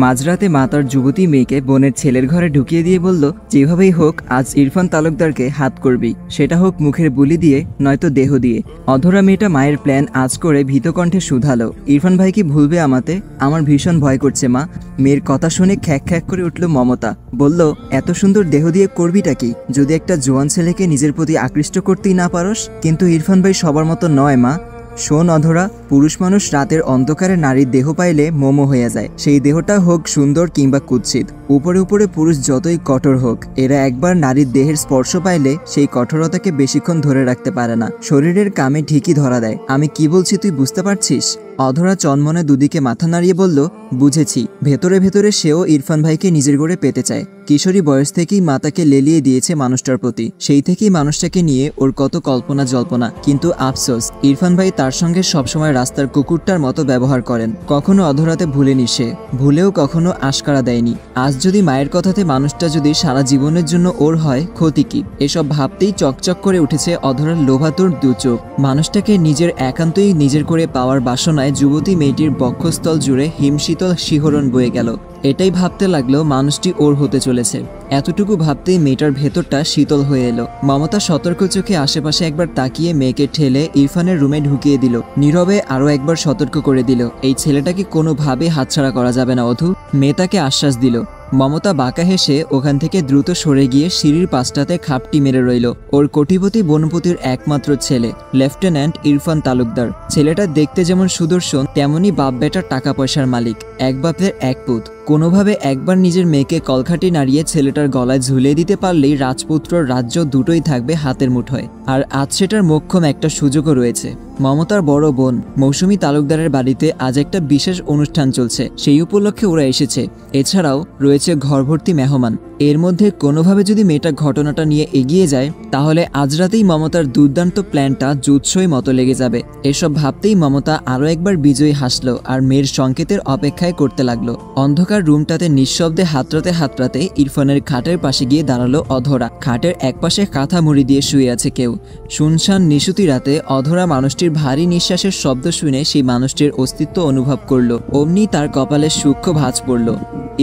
মাঝরাতে মা তার যুবতী মেয়েকে বোনের ছেলের ঘরে ঢুকিয়ে দিয়ে বলল, যেভাবেই হোক আজ ইরফান তালুকদারকে হাত করবি, সেটা হোক মুখের বুলি দিয়ে নয়তো দেহ দিয়ে। অধরা মেয়েটা মায়ের প্ল্যান আজ করে ভীত কণ্ঠে শুধালো, ইরফান ভাই কি ভুলবে আমাতে? আমার ভীষণ ভয় করছে মা। মেয়ের কথা শুনে খ্যাক খ্যাক করে উঠল মমতা। বলল, এত সুন্দর দেহ দিয়ে করবিটা কি? যদি একটা জোয়ান ছেলেকে নিজের প্রতি আকৃষ্ট করতেই না পারস। কিন্তু ইরফান ভাই সবার মতো নয় মা। শোন অধরা, পুরুষ মানুষ রাতের অন্ধকারে নারীর দেহ পাইলে মোমো হয়ে যায়। সেই দেহটা হোক সুন্দর কিংবা কুৎসিত, উপরে উপরে পুরুষ যতই কঠোর হোক, এরা একবার নারীর দেহের স্পর্শ পাইলে সেই কঠোরতাকে বেশিক্ষণ ধরে রাখতে পারে না। শরীরের কামে ঠিকই ধরা দেয়। আমি কি বলছি তুই বুঝতে পারছিস? অধরা চনমনে দুদিকে মাথা নাড়িয়ে বলল, বুঝেছি। ভেতরে ভেতরে সেও ইরফান ভাইকে নিজের গড়ে পেতে চায়। কিশোরী বয়স থেকেই মাতাকে লেলিয়ে দিয়েছে মানুষটার প্রতি। সেই থেকেই মানুষটাকে নিয়ে ওর কত কল্পনা জল্পনা। কিন্তু আফসোস, ইরফান ভাই তার সঙ্গে সবসময় রাস্তার কুকুরটার মতো ব্যবহার করেন। কখনো অধরাতে ভুলেনি সে, ভুলেও কখনো আশকারা দেয়নি। আজ যদি মায়ের কথাতে মানুষটা যদি সারা জীবনের জন্য ওর হয়, ক্ষতি কি? এসব ভাবতেই চকচক করে উঠেছে অধরার লোভাতুর দু চোখ। মানুষটাকে নিজের একান্তই নিজের করে পাওয়ার বাসনায় যুবতী মেয়েটির বক্ষস্থল জুড়ে হিমশীতল শিহরণ বয়ে গেল। এটাই ভাবতে লাগলো মানুষটি ওর হতে চলেছে। এতটুকু ভাবতেই মেয়েটার ভেতরটা শীতল হয়ে এলো। মমতা সতর্ক চোখে আশেপাশে একবার তাকিয়ে মেয়েকে ঠেলে ইরফানের রুমে ঢুকিয়ে দিল। নীরবে আরো একবার সতর্ক করে দিল, এই ছেলেটাকে কোনোভাবে হাতছাড়া করা যাবে না অধু। মেয়ে তাকে আশ্বাস দিল। মমতা বাঁকা হেসে ওখান থেকে দ্রুত সরে গিয়ে সিঁড়ির পাশটাতে খাপটি মেরে রইল। ওর কোটিপতি বনপতির একমাত্র ছেলে লেফটেন্যান্ট ইরফান তালুকদার। ছেলেটা দেখতে যেমন সুদর্শন, তেমনি বাপ বেটার টাকা পয়সার মালিক। এক বাপের এক পুত। কোনোভাবে একবার নিজের মেয়েকে কলখাটি নাড়িয়ে ছেলেটার গলায় ঝুলিয়ে দিতে পারলেই রাজপুত্র রাজ্য দুটোই থাকবে হাতের মুঠোয়। আর আজ সেটার মোক্ষম একটা সুযোগও রয়েছে। মমতার বড় বোন মৌসুমী তালুকদারের বাড়িতে আজ একটা বিশেষ অনুষ্ঠান চলছে, সেই উপলক্ষে ওরা এসেছে। এছাড়াও রয়েছে ঘরভর্তি মেহমান। এর মধ্যে কোনোভাবে যদি মেয়েটা ঘটনাটা নিয়ে এগিয়ে যায়, তাহলে আজ রাতেই মমতার দুর্দান্ত প্ল্যানটা জুৎসই মতো লেগে যাবে। এসব ভাবতেই মমতা আরও একবার বিজয়ী হাসলো আর মেয়ের সংকেতের অপেক্ষায় করতে লাগলো। অন্ধকার রুমটাতে নিঃশব্দে হাতড়াতে ইরফানের খাটের পাশে গিয়ে দাঁড়ালো অধরা। খাটের একপাশে কাঁথা মুড়ি দিয়ে শুয়ে আছে কেউ। শুনশান নিশুতি রাতে অধরা মানুষটির ভারী নিঃশ্বাসের শব্দ শুনে সেই মানুষটির অস্তিত্ব অনুভব করলো। অমনি তার কপালে সূক্ষ্ম ভাঁজ পড়ল।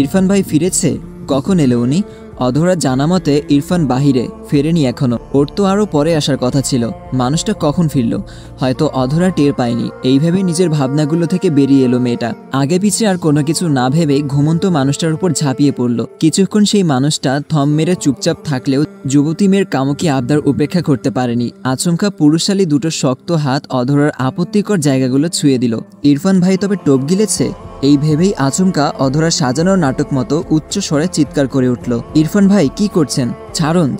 ইরফান ভাই ফিরেছে? কখন এলো উনি? অধরা জানা মতে ইরফান বাহিরে, ফেরেনি এখনো। ওর তো আরও পরে আসার কথা ছিল। মানুষটা কখন ফিরল? হয়তো অধরা টের পায়নি। এই ভেবে নিজের ভাবনাগুলো থেকে বেরিয়ে এলো মেয়েটা। আগে পিছে আর কোনো কিছু না ভেবে ঘুমন্ত মানুষটার উপর ঝাঁপিয়ে পড়ল। কিছুক্ষণ সেই মানুষটা থম মেরে চুপচাপ থাকলেও যুবতী মেয়ের কামকি আবদার উপেক্ষা করতে পারেনি। আচমকা পুরুষালী দুটো শক্ত হাত অধরার আপত্তিকর জায়গাগুলো ছুঁয়ে দিল। ইরফান ভাই তবে টোপ গিলেছে? এই ভেবেই আচমকা অধরা সাজানোর নাটক মতো উচ্চ স্বরে চিৎকার করে উঠল, ইরফান ভাই কি করছেন?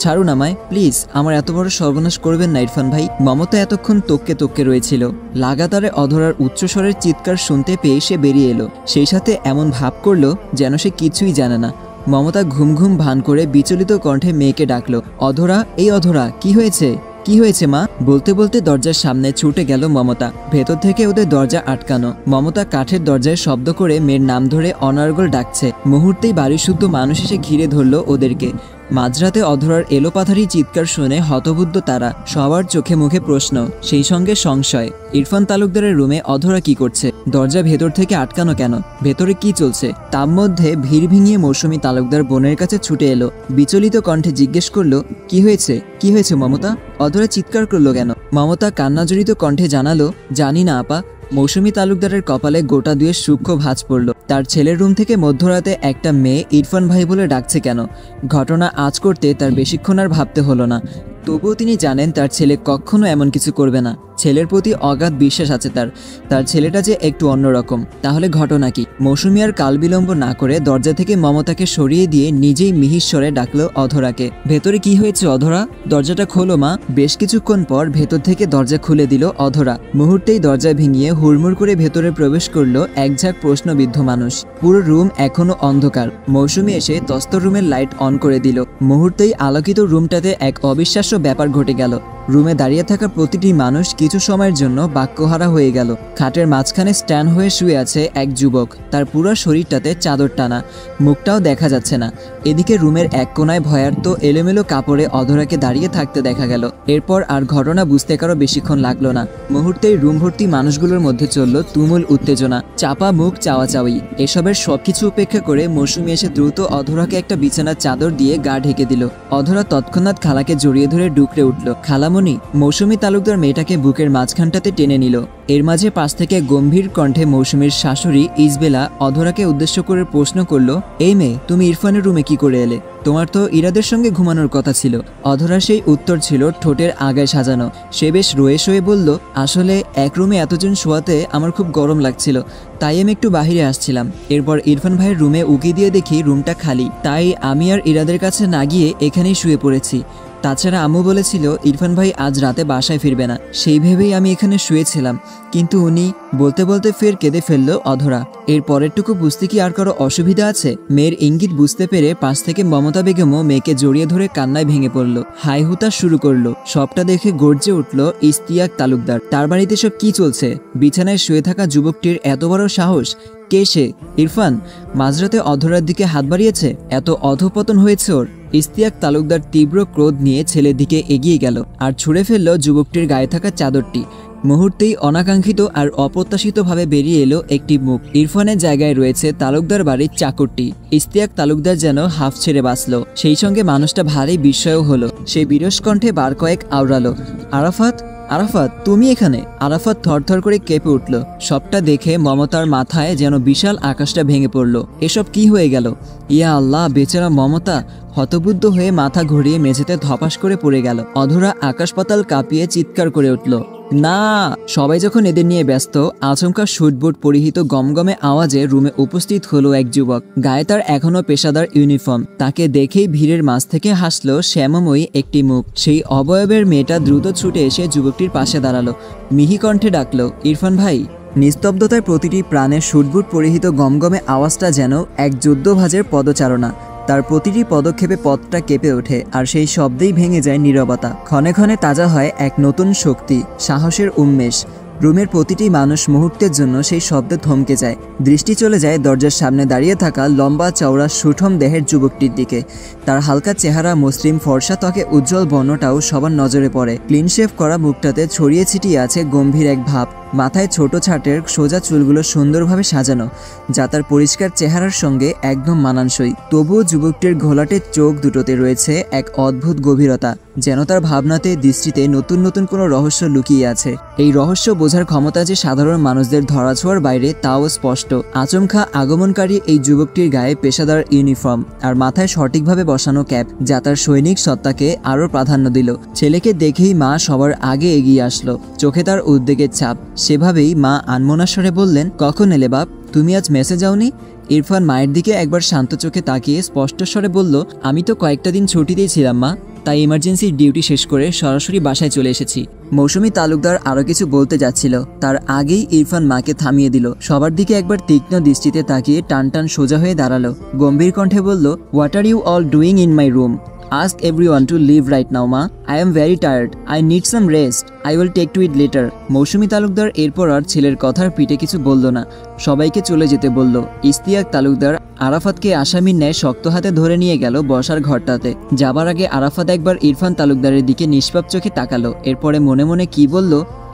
ছাড়ুন আমায় প্লিজ। আমার এত বড় সর্বনাশ করবেন না ইরফান ভাই। মমতা এতক্ষণ তোক্কে রয়েছিল। লাগাতারে অধরার উচ্চস্বরের চিৎকার শুনতে পেয়ে সে বেরিয়ে এলো। সেই সাথে এমন ভাব করলো যেন সে কিছুই জানে না। মমতা ঘুম ভান করে বিচলিত কণ্ঠে মেয়েকে ডাকলো, অধরা, এই অধরা, কি হয়েছে? কি হয়েছে মা? বলতে বলতে দরজার সামনে ছুটে গেল মমতা। ভেতর থেকে ওদের দরজা আটকানো। মমতা কাঠের দরজায় শব্দ করে মেয়ের নাম ধরে অনর্গল ডাকছে। মুহূর্তেই বাড়ির শুদ্ধ মানুষ এসে ঘিরে ধরল ওদেরকে। মাঝরাতে অধরার এলোপাথারি চিৎকার শুনে হতবুদ্ধ তারা। সবার চোখে মুখে প্রশ্ন, সেই সঙ্গে সংশয়। ইরফান তালুকদারের রুমে অধরা কি করছে? দরজা ভেতর থেকে আটকানো কেন? ভেতরে কি চলছে? তার মধ্যে ভিড় ভিঙিয়ে মৌসুমী তালুকদার বোনের কাছে ছুটে এলো। বিচলিত কণ্ঠে জিজ্ঞেস করলো, কি হয়েছে মমতা? অধরা চিৎকার করলো কেন? মমতা কান্নাজড়িত কণ্ঠে জানালো, জানি না আপা। মৌসুমী তালুকদারের কপালে গোটা দুয়ের সূক্ষ্ম ভাঁজ পড়ল। তার ছেলের রুম থেকে মধ্যরাতে একটা মেয়ে ইরফান ভাই বলে ডাকছে কেন? ঘটনা আঁচ করতে তার বেশিক্ষণ আর ভাবতে হলো না। তবুও তিনি জানেন তার ছেলে কখনো এমন কিছু করবে না। ছেলের প্রতি অগাধ বিশ্বাস আছে তার ছেলেটা যে একটু অন্যরকম। তাহলে ঘটনা কি? মৌসুমী আর কাল বিলম্ব না করে দরজা থেকে মমতাকে সরিয়ে দিয়ে নিজেই মিহিস্বরে ডাকলো অধরাকে। ভেতরে কি হয়েছে অধরা? দরজাটা খোলো মা। বেশ কিছুক্ষণ পর ভেতর থেকে দরজা খুলে দিল অধরা। মুহূর্তেই দরজা ভেঙিয়ে হুড়মুড় করে ভেতরে প্রবেশ করলো একঝাঁক প্রশ্নবিদ্ধ মানুষ। পুরো রুম এখনো অন্ধকার। মৌসুমী এসে তস্তর রুমের লাইট অন করে দিল। মুহূর্তেই আলোকিত রুমটাতে এক অবিশ্বাস্য ব্যাপার ঘটে গেল। রুমে দাঁড়িয়ে থাকা প্রতিটি মানুষ কিছু সময়ের জন্য বাক্যহারা হয়ে গেল। খাটের মাঝখানে স্ট্যান্ড হয়ে শুয়ে আছে এক যুবক, তার পুরো শরীরটাতে চাদর টানা, মুখটাও দেখা যাচ্ছে না। এদিকে রুমের এক কোনায় ভয়ার্ত এলোমেলো কাপড়ে অধরাকে দাঁড়িয়ে থাকতে দেখা গেল। এরপর আর ঘটনা বুঝতে কারো বেশিক্ষণ লাগলো না। মুহূর্তেই রুম ভর্তি মানুষগুলোর মধ্যে চলল তুমুল উত্তেজনা, চাপা মুখ, চাওয়াচাওয়ি। এসবের সবকিছু উপেক্ষা করে মৌসুমী এসে দ্রুত অধরাকে একটা বিছানার চাদর দিয়ে গা ঢেকে দিল। অধরা তৎক্ষণাৎ খালাকে জড়িয়ে ধরে ডুকরে উঠল। খালামণি। মৌসুমী তালুকদার মেয়েটাকে বুকের মাঝখানটাতে টেনে নিল। এর মাঝে পাশ থেকে গম্ভীর কণ্ঠে মৌসুমীর শাশুড়ি ইসবেলা অধরাকে উদ্দেশ্য করে প্রশ্ন করল, এই মেয়ে, তুমি ইরফানের রুমে কি করে এলে? তোমার তো ইরাদের সঙ্গে ঘুমানোর কথা ছিল। অধরা সেই উত্তর ছিল ঠোঁটের আগায় সাজানো। সে বেশ রয়ে শয়ে বলল, আসলে এক রুমে এতজন শোয়াতে আমার খুব গরম লাগছিল, তাই আমি একটু বাহিরে আসছিলাম। এরপর ইরফান ভাইয়ের রুমে উকি দিয়ে দেখি রুমটা খালি, তাই আমি আর ইরাদের কাছে না গিয়ে এখানেই শুয়ে পড়েছি। তাছাড়া আম্মু বলেছিল ইরফান ভাই আজ রাতে বাসায় ফিরবে না, সেই ভেবেই আমি এখানে শুয়েছিলাম। কিন্তু উনি বলতে বলতে ফের কেঁদে ফেললো অধরা। এর পরেরটুকু বুঝতে কি আর কারো অসুবিধা আছে? মেয়ের ইঙ্গিত বুঝতে পেরে পাশ থেকে মমতা বেগমও মেয়েকে জড়িয়ে ধরে কান্নায় ভেঙে পড়ল, হাই হুতাশ শুরু করলো। সবটা দেখে গর্জে উঠল ইশতিয়াক তালুকদার। তার বাড়িতে সব কি চলছে? বিছানায় শুয়ে থাকা যুবকটির এত বড় সাহস! কে সে? ইরফান মাঝরাতে অধরার দিকে হাত বাড়িয়েছে? এত অধপতন হয়েছে ওর? ইশতিয়াক তালুকদার তীব্র ক্রোধ নিয়ে ছেলের দিকে এগিয়ে গেল আর ছুঁড়ে ফেলল যুবকটির গায়ে থাকা চাদরটি। মুহূর্তেই অনাকাঙ্ক্ষিত আর অপ্রত্যাশিতভাবে বেরিয়ে এলো একটি মুখ। ইরফানের জায়গায় রয়েছে তালুকদার বাড়ির চাকরটি। ইশতিয়াক তালুকদার যেন হাফ ছেড়ে বাঁচল, সেই সঙ্গে মানুষটা ভারী বিস্ময়ও হলো। সে বিরস কণ্ঠে বার কয়েক আওড়ালো, আরাফাত, আরাফাত, তুমি এখানে? আরাফাত থরথর করে কেঁপে উঠল। সবটা দেখে মমতার মাথায় যেন বিশাল আকাশটা ভেঙে পড়ল। এসব কি হয়ে গেল? ইয়া আল্লাহ, বেচারা মমতা হতবুদ্ধ হয়ে মাথা ঘুরিয়ে মেঝেতে ধপাস করে পড়ে গেল। অধরা আকাশ পাতাল কাঁপিয়ে চিৎকার করে উঠল, না! সবাই যখন এদের নিয়ে ব্যস্ত, আচমকা শুটবুট পরিহিত গমগমে আওয়াজে রুমে উপস্থিত হলো এক যুবক। গায়ে তার এখনো পেশাদার ইউনিফর্ম। তাকে দেখেই ভিড়ের মাঝ থেকে হাসলো শ্যামময়ী একটি মুখ। সেই অবয়বের মেয়েটা দ্রুত ছুটে এসে যুবকটির পাশে দাঁড়ালো, মিহি কণ্ঠে ডাকলো, ইরফান ভাই। নিস্তব্ধতায় প্রতিটি প্রাণের শুটবুট পরিহিত গমগমে আওয়াজটা যেন এক যুদ্ধভাজের পদচারণা। তার প্রতিটি পদক্ষেপে পথটা কেঁপে ওঠে, আর সেই শব্দেই ভেঙে যায় নীরবতা। ক্ষণে ক্ষণে তাজা হয় এক নতুন শক্তি, সাহসের উন্মেষ। রুমের প্রতিটি মানুষ মুহূর্তের জন্য সেই শব্দে থমকে যায়। দৃষ্টি চলে যায় দরজার সামনে দাঁড়িয়ে থাকা লম্বা চওড়া সুঠম দেহের যুবকটির দিকে। তার হালকা চেহারা, মসৃণ ফর্সা ত্বকে উজ্জ্বল বর্ণটাও সবার নজরে পড়ে। ক্লিন শেভ করা মুখটাতে ছড়িয়ে ছিটিয়ে আছে গম্ভীর এক ভাব। মাথায় ছোট ছাটের সোজা চুলগুলো সুন্দরভাবে সাজানো, যা তার পরিষ্কার চেহারার সঙ্গে একদম মানানসই। তবুও যুবকটির ঘোলাটে চোখ দুটোতে রয়েছে এক অদ্ভুত গভীরতা, যেন তার ভাবনাতে, দৃষ্টিতে নতুন নতুন কোনো রহস্য লুকিয়ে আছে। এই রহস্য বোঝার ক্ষমতা যে সাধারণ মানুষদের ধরাছোঁয়ার বাইরে, তাও স্পষ্ট। আচমকা আগমনকারী এই যুবকটির গায়ে পেশাদার ইউনিফর্ম আর মাথায় সঠিকভাবে বসানো ক্যাপ, যা তার সৈনিক সত্তাকে আরও প্রাধান্য দিল। ছেলেকে দেখেই মা সবার আগে এগিয়ে আসলো, চোখে তার উদ্বেগের ছাপ। সেভাবেই মা আনমনার স্বরে বললেন, কখন এলে বাপ? তুমি আজ মেসে যাওনি? ইরফান মায়ের দিকে একবার শান্ত চোখে তাকিয়ে স্পষ্ট স্বরে বলল, আমি তো কয়েকটা দিন ছুটিতেই ছিলাম মা, তাই ইমার্জেন্সি ডিউটি শেষ করে সরাসরি বাসায় চলে এসেছি। মৌসুমী তালুকদার আরও কিছু বলতে যাচ্ছিল, তার আগেই ইরফান মাকে থামিয়ে দিল। সবার দিকে একবার তীক্ষ্ণ দৃষ্টিতে তাকিয়ে টান টান সোজা হয়ে দাঁড়ালো। গম্ভীর কণ্ঠে বলল, what are you all doing in my room? Ask everyone to leave right now, ma. I am very tired. I need some rest. I will take to it later. মৌসুমী তালুকদার এরপর আর ছেলের কথার পিঠে কিছু বলল না, সবাইকে চলে যেতে বলল। ইশতিয়াক তালুকদার আরাফাতকে আসামির ন্যায় শক্ত হাতে ধরে নিয়ে গেল বসার ঘরটাতে। যাবার আগে আরাফাত একবার ইরফান তালুকদারের দিকে নিষ্পাপ চোখে তাকালো। এরপরে মনে মনে কি বলল,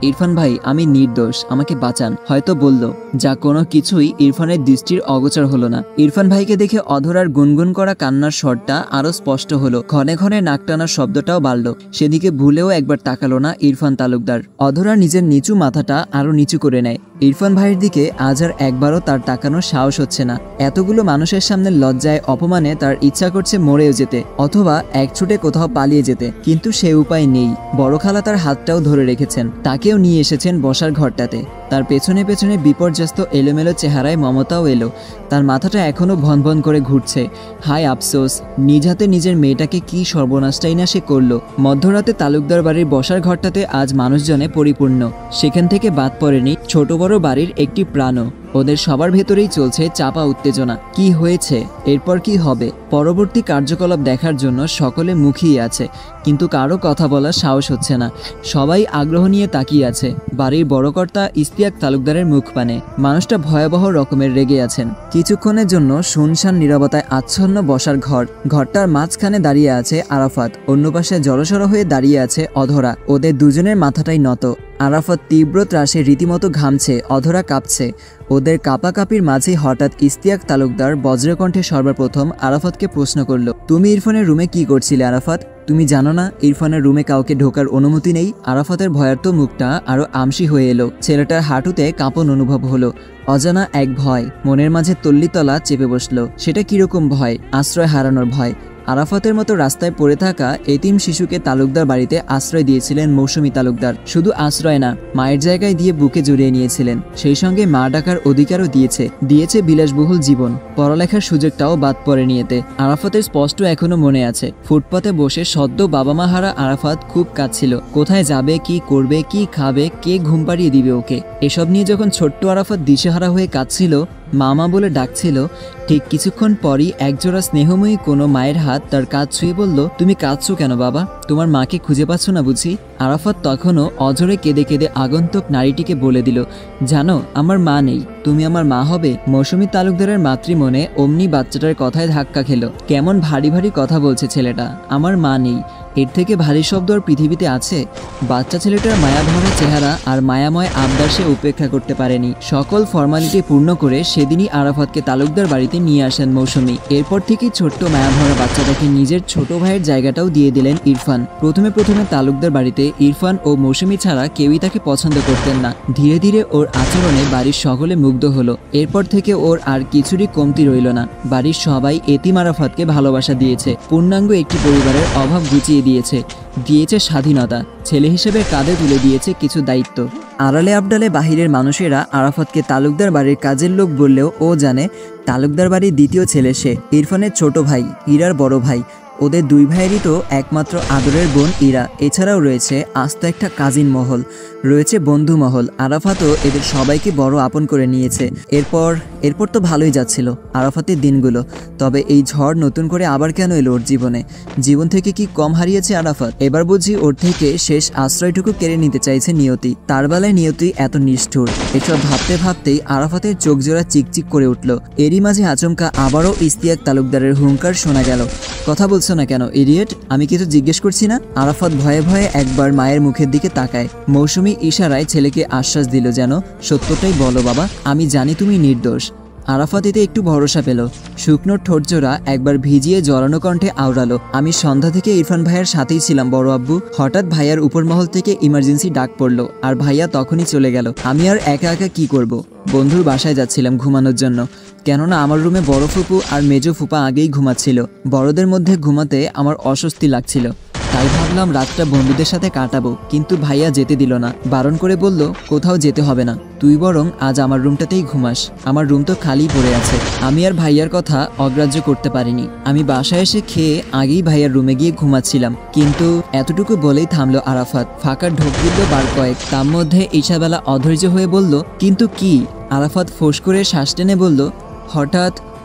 ইরফান ভাই, আমি নির্দোষ, আমাকে বাঁচান, হয়তো বলল। যা কোনো কিছুই ইরফানের দৃষ্টির অগোচর হলো না। ইরফান ভাইকে দেখে অধরার গুনগুন করা কান্নার স্বরটা আরো স্পষ্ট হলো। ক্ষণে ক্ষণে নাক টানার শব্দটাও বাড়ল। সেদিকে ভুলেও একবার তাকালো না ইরফান তালুকদার। অধরা নিজের নিচু মাথাটা আরো নিচু করে নেয়। ইরফান ভাইয়ের দিকে আজ আর একবারও তার তাকানোর সাহস হচ্ছে না। এতগুলো মানুষের সামনে লজ্জায় অপমানে তার ইচ্ছা করছে মরেও যেতে, অথবা এক ছুটে কোথাও পালিয়ে যেতে, কিন্তু সে উপায় নেই। বড় খালা তার হাতটাও ধরে রেখেছেন, তাকেও নিয়ে এসেছেন বসার ঘরটাতে। তার পেছনে পেছনে বিপর্যস্ত এলোমেলো চেহারায় মমতাও এলো। তার মাথাটা এখনো ভনভন করে ঘুরছে। হায় আফসোস, নিজ হাতে নিজের মেয়েটাকে কি সর্বনাশটাই না সে করলো। মধ্যরাতে তালুকদার বাড়ির বসার ঘরটাতে আজ মানুষজনে পরিপূর্ণ। সেখান থেকে বাদ পড়েনি ছোট বড় বাড়ির একটি প্রাণও। ওদের সবার ভেতরেই চলছে চাপা উত্তেজনা। কি হয়েছে, এরপর কি হবে, পরবর্তী কার্যকলাপ দেখার জন্য সকলে মুখিয়ে আছে, কিন্তু কারো কথা বলার সাহস হচ্ছে না। সবাই আগ্রহ নিয়ে তাকিয়ে আছে বাড়ির বড়কর্তা ইশতিয়াক তালুকদারের মুখপানে। মানুষটা ভয়াবহ রকমের রেগে আছেন। কিছুক্ষণের জন্য শুনশান নীরবতায় আচ্ছন্ন বসার ঘরটার মাঝখানে দাঁড়িয়ে আছে আরাফাত, অন্য পাশে জড়সড় হয়ে দাঁড়িয়ে আছে অধরা। ওদের দুজনের মাথাটাই নত। আরাফাত তীব্র ত্রাসে রীতিমতো ঘামছে, অধরা কাঁপছে। ওদের কাঁপাকাঁপির মাঝে হঠাৎ ইশতিয়াক তালুকদার বজ্রকণ্ঠে সর্বপ্রথম আরাফাতকে প্রশ্ন করল, তুমি ইরফানের রুমে কি করছিলে আরাফাত? তুমি জানো না ইরফানের রুমে কাউকে ঢোকার অনুমতি নেই? আরাফাতের ভয়ার্ত মুখটা আরো আমসি হয়ে এলো। ছেলেটার হাঁটুতে কাঁপন অনুভব হলো। অজানা এক ভয় মনের মাঝে তল্লিতলা চেপে বসলো। সেটা কিরকম ভয়? আশ্রয় হারানোর ভয়। আরাফাতের মতো রাস্তায় পড়ে থাকা এতিম শিশুকে তালুকদার বাড়িতে আশ্রয় দিয়েছিলেন মৌসুমী তালুকদার। শুধু আশ্রয় না, মায়ের জায়গায় দিয়ে বুকে জড়িয়ে নিয়েছিলেন। সেই সঙ্গে মা ডাকার অধিকারও দিয়েছে বিলাসবহুল জীবন। পড়ালেখার সুযোগটাও বাদ পড়েনি এতে। আরাফাতের স্পষ্ট এখনো মনে আছে, ফুটপাতে বসে সদ্য বাবা মা হারা আরাফাত খুব কাঁদছিল। কোথায় যাবে, কি করবে, কি খাবে, কে ঘুম পাড়িয়ে দিবে ওকে, এসব নিয়ে যখন ছোট্ট আরাফাত দিশেহারা হয়ে কাঁদছিল, মামা বলে ডাকছিল, ঠিক কিছুক্ষণ পরই একজোড়া স্নেহময়ী কোনো মায়ের হাত তার কাঁধ ছুঁয়ে বলল, তুমি কাঁদছো কেন বাবা? তোমার মাকে খুঁজে পাচ্ছ না বুঝি? আরাফাত তখনও অঝরে কেঁদে কেঁদে আগন্তুক নারীটিকে বলে দিল, জানো আমার মা নেই, তুমি আমার মা হবে। মৌসুমী তালুকদারের মাতৃমনে অমনি বাচ্চাটার কথায় ধাক্কা খেলো। কেমন ভারী ভারী কথা বলছে ছেলেটা, আমার মা নেই, এর থেকে ভারী শব্দ আর পৃথিবীতে আছে? বাচ্চা ছেলেটার মায়াভরা চেহারা আর মায়াময় আবদার সে উপেক্ষা করতে পারেনি। সকল ফর্মালিটি পূর্ণ করে সেদিনই আরাফাতকে তালুকদার বাড়িতে নিয়ে আসেন মৌসুমী। এরপর থেকেই ছোট্ট মায়াভরা বাচ্চাটাকে নিজের ছোট ভাইয়ের জায়গাটাও দিয়ে দিলেন ইরফান। প্রথমে তালুকদার বাড়িতে ইরফান ও মৌসুমী ছাড়া কেউই তাকে পছন্দ করতেন না। ধীরে ধীরে ওর আচরণে বাড়ির সকলে মুগ্ধ হলো। এরপর থেকে ওর আর কিছুরই কমতি রইল না। বাড়ির সবাই এতিম আরাফাতকে ভালোবাসা দিয়েছে। পূর্ণাঙ্গ একটি পরিবারের অভাব ঘুচিয়ে দিয়েছে স্বাধীনতা। ছেলে হিসেবে কাঁধে তুলে দিয়েছে কিছু দায়িত্ব। আড়ালে আবডালে বাহিরের মানুষেরা আরাফাতকে তালুকদার বাড়ির কাজের লোক বললেও ও জানে তালুকদার বাড়ির দ্বিতীয় ছেলে সে, ইরফানের ছোট ভাই, ইরার বড় ভাই। ওদের দুই ভাইয়েরই তো একমাত্র আদরের বোন ইরা। এছাড়াও রয়েছে আস্ত একটা কাজিন মহল, রয়েছে বন্ধু মহল। আরাফাতও এদের সবাইকে বড় আপন করে নিয়েছে। এরপর তো ভালোই যাচ্ছিল আরাফাতের দিনগুলো। তবে এই ঝড় নতুন করে আবার কেন এলো ওর জীবন থেকে কি কম হারিয়েছে আরাফাত? এবার বুঝি ওর থেকে শেষ আশ্রয়টুকু কেড়ে নিতে চাইছে নিয়তি। তার বেলায় নিয়তি এত নিষ্ঠুর। এসব ভাবতে ভাবতেই আরাফাতের চোখ জোড়া চিকচিক করে উঠল। এরই মাঝে আচমকা আবারও ইশতিয়াক তালুকদারের হুঙ্কার শোনা গেল, কথা বলছো না কেন ইডিয়েট? আমি কিছু জিজ্ঞেস করছি না? আরাফাত ভয়ে ভয়ে একবার মায়ের মুখের দিকে তাকায়। মৌসুমী ইশারায় ছেলেকে আশ্বাস দিল, যেন সত্যটাই বলো বাবা, আমি জানি তুমি নির্দোষ। আরাফাত এতে একটু ভরসা পেল। শুকনো ঠোঁটজোড়া একবার ভিজিয়ে জড়ানো কণ্ঠে আওড়ালো, আমি সন্ধ্যা থেকে ইরফান ভাইয়ের সাথেই ছিলাম বড় আব্বু। হঠাৎ ভাইয়ার উপর মহল থেকে ইমার্জেন্সি ডাক পড়লো আর ভাইয়া তখনই চলে গেল। আমি আর একা একা কি করব? বন্ধুর বাসায় যাচ্ছিলাম ঘুমানোর জন্য, কেননা আমার রুমে বড় ফুপু আর মেজো ফুপা আগেই ঘুমাচ্ছিল। বড়দের মধ্যে ঘুমাতে আমার অস্বস্তি লাগছিল, তাই ভাবলাম রাতটা বন্ধুদের সাথে কাটাবো। কিন্তু ভাইয়া যেতে দিল না, বারণ করে বলল, কোথাও যেতে হবে না, তুই বরং আজ আমার রুমটাতেই ঘুমাস। আমার রুম তো খালি পড়ে আছে। আমি আর ভাইয়ার কথা অগ্রাহ্য করতে পারিনি। আমি বাসায় এসে খেয়ে আগেই ভাইয়ার রুমে গিয়ে ঘুমাচ্ছিলাম। কিন্তু এতটুকু বলেই থামলো আরাফাত। ফাঁকা ঢোক দিল বার কয়েক। তার মধ্যে ঈশাবেলা অধৈর্য হয়ে বলল, কিন্তু কি? আরাফাত ফোঁস করে শ্বাস টেনে বলল,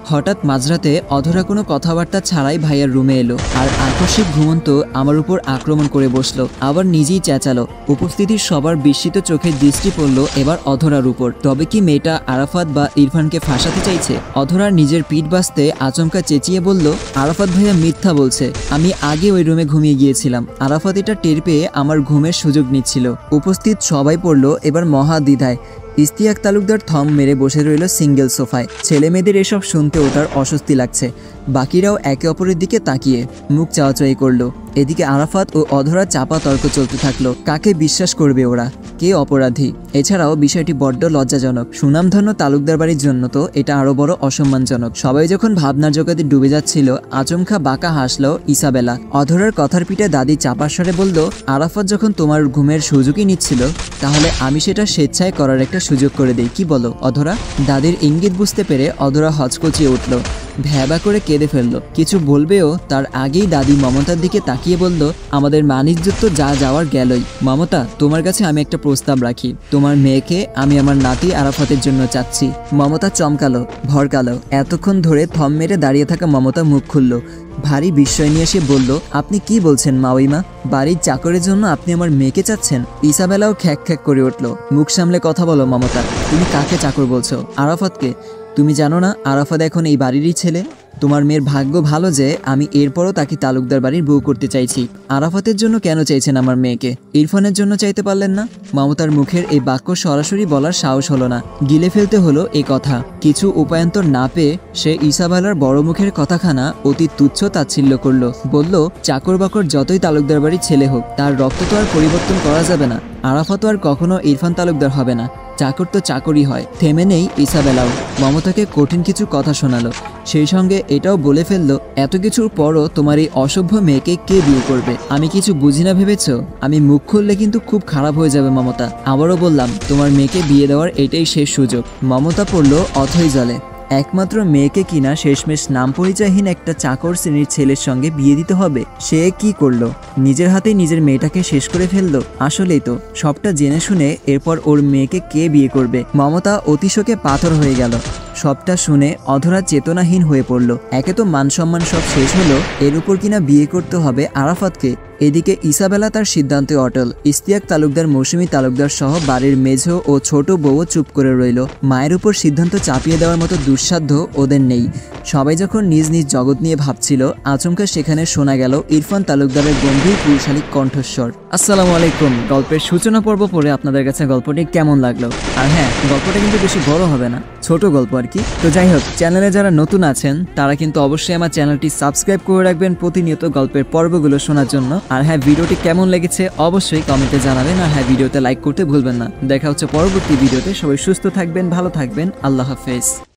হঠাৎ মাঝরাতে অধরা কোনো কথাবার্তা ছাড়াই ভাইয়ার রুমে এলো আর আকস্মিক ঘুমন্ত আমার উপর আক্রমণ করে বসলো। আবার নিজেই চেঁচালো। উপস্থিতির সবার বিস্মিত চোখের দৃষ্টি পড়ল এবার অধরার উপর। তবে কি মেয়েটা আরাফাত বা ইরফানকে ফাঁসাতে চাইছে? অধরার নিজের পিঠ বাঁচতে আচমকা চেঁচিয়ে বলল, আরাফাত ভাইয়া মিথ্যা বলছে, আমি আগে ওই রুমে ঘুমিয়ে গিয়েছিলাম। আরাফাত এটা টের পেয়ে আমার ঘুমের সুযোগ নিচ্ছিল। উপস্থিত সবাই পড়ল এবার মহা দ্বিধায়। ইশতিয়াক তালুকদার থম মেরে বসে রইল সিঙ্গেল সোফায়। ছেলে মেয়েদের এসব শুনতে ওটার অস্বস্তি লাগছে। বাকিরাও একে অপরের দিকে তাকিয়ে মুখ চাওয়াচাই করলো। এদিকে আরাফাত ও অধরা চাপা তর্ক চলতে থাকলো। কাকে বিশ্বাস করবে ওরা, কে অপরাধী? এছাড়াও বিষয়টি বড্ড লজ্জাজনক। সুনামধন্য তালুকদার বাড়ির জন্য তো এটা আরো বড় অসম্মানজনক। সবাই যখন ভাবনার জগতে ডুবে যাচ্ছিল, আচমকা বাঁকা হাসলো ইসাবেলা। অধরার কথার পিঠে দাদি চাপা স্বরে বলল, আরাফাত যখন তোমার ঘুমের সুযোগই নিচ্ছিল, তাহলে আমি সেটা স্বেচ্ছায় করার একটা সুযোগ করে দেই, কি বলো অধরা? দাদির ইঙ্গিত বুঝতে পেরে অধরা হচকচিয়ে উঠল। ভ্যাবা করে কেঁদে ফেললো। কিছু বলবেও তার আগেই দাদি মমতার দিকে তাকিয়ে বলল, আমাদের মান-ইজ্জত তো যা যাওয়ার গেলই। মমতা, তোমার কাছে আমি একটা প্রস্তাব রাখি। তোমার মেয়েকে আমি আমার নাতি আরাফাতের জন্য চাচ্ছি। মমতা চমকালো, ভরকালো। এতক্ষণ ধরে থম মেরে দাঁড়িয়ে থাকা মমতা মুখ খুলল। ভারী বিস্ময় নিয়ে এসে বলল, আপনি কি বলছেন মাউইমা? বাড়ির চাকরের জন্য আপনি আমার মেয়েকে চাচ্ছেন? ইসাবেলাও খ্যাক খ্যাক করে উঠল। মুখ সামলে কথা বলো মমতা, তুমি কাকে চাকর বলছো? আরাফাতকে। তুমি জানো না আরাফাত এখন এই বাড়িরই ছেলে? তোমার মেয়ের ভাগ্য ভালো যে আমি এরপরও তাকে তালুকদার বাড়ির বউ করতে চাইছি। আরাফাতের জন্য কেন চাইছেন আমার মেয়েকে? ইরফানের জন্য চাইতে পারলেন না? মমতার মুখের এই বাক্য সরাসরি বলার সাহস হলো না, গিলে ফেলতে হলো এই কথা। কিছু উপায়ন্তর না পেয়ে সে ইসাবেলার বড় মুখের কথাখানা অতি তুচ্ছ তাচ্ছিল্য করলো। বলল, চাকর বাকর যতই তালুকদার বাড়ির ছেলে হোক, তার রক্ত তো আর পরিবর্তন করা যাবে না। আরাফাত আর কখনো ইরফান তালুকদার হবে না। চাকর তো চাকরই হয়। থেমে নেই ইসাবেলাও। মমতাকে কঠিন কিছু কথা শোনালো। সেই সঙ্গে এটাও বলে ফেললো, এত কিছুর পরও তোমার এই অসভ্য মেয়েকে কে বিয়ে করবে? আমি কিছু বুঝি না ভেবেছ? আমি মুখ খুললে কিন্তু খুব খারাপ হয়ে যাবে মমতা। আবারও বললাম, তোমার মেয়েকে বিয়ে দেওয়ার এটাই শেষ সুযোগ। মমতা পড়ল অথই জলে। একমাত্র মেয়েকে কিনা শেষমেশ নাম পরিচয়হীন একটা চাকর শ্রেণীর ছেলের সঙ্গে বিয়ে দিতে হবে। সে কি করলো? নিজের হাতেই নিজের মেয়েটাকে শেষ করে ফেললো। আসলেই তো, সবটা জেনে শুনে এরপর ওর মেয়েকে কে বিয়ে করবে? মমতা অতিশোকে পাথর হয়ে গেল। সবটা শুনে অধরা চেতনাহীন হয়ে পড়ল। একে তো মান সম্মান সব শেষ হলো, এর উপর কিনা বিয়ে করতে হবে আরাফাতকে। এদিকে ইসাবেলা তার সিদ্ধান্তে অটল। ইশতিয়াক তালুকদার, মৌসুমী তালুকদার সহ বাড়ির মেঝ ও ছোট বউও চুপ করে রইল। মায়ের উপর সিদ্ধান্ত চাপিয়ে দেওয়ার মতো দুঃসাধ্য ওদের নেই। সবাই যখন নিজ নিজ জগৎ নিয়ে ভাবছিল, আচমকা সেখানে শোনা গেল ইরফান তালুকদারের গম্ভীর পুরুষালী কণ্ঠস্বর। আসসালামু আলাইকুম। গল্পের সূচনা পর্ব পড়ে আপনাদের কাছে গল্পটি কেমন লাগলো? আর হ্যাঁ, গল্পটা কিন্তু বেশি বড় হবে না, ছোট গল্প আর কি। তো যাই হোক, চ্যানেলে যারা নতুন আছেন তারা কিন্তু অবশ্যই আমার চ্যানেলটি সাবস্ক্রাইব করে রাখবেন প্রতিনিয়ত গল্পের পর্বগুলো শোনার জন্য। আর হ্যাঁ, ভিডিওটি কেমন লেগেছে অবশ্যই কমেন্টে জানাবেন। আর হ্যাঁ, ভিডিওতে লাইক করতে ভুলবেন না। দেখা হচ্ছে পরবর্তী ভিডিওতে। সবাই সুস্থ থাকবেন, ভালো থাকবেন। আল্লাহ হাফেজ।